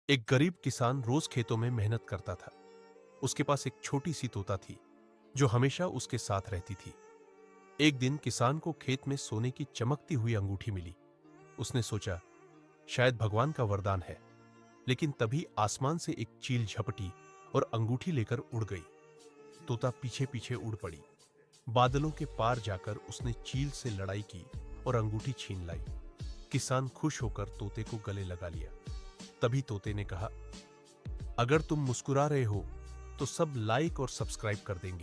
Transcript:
एक गरीब किसान रोज खेतों में मेहनत करता था। उसके पास एक छोटी सी तोता थी जो हमेशा उसके साथ रहती थी। एक दिन किसान को खेत में सोने की चमकती हुई अंगूठी मिली। उसने सोचा शायद भगवान का वरदान है, लेकिन तभी आसमान से एक चील झपटी और अंगूठी लेकर उड़ गई। तोता पीछे पीछे उड़ पड़ी। बादलों के पार जाकर उसने चील से लड़ाई की और अंगूठी छीन लाई। किसान खुश होकर तोते को गले लगा लिया। तभी तोते ने कहा, अगर तुम मुस्कुरा रहे हो तो सब लाइक और सब्सक्राइब कर देंगे।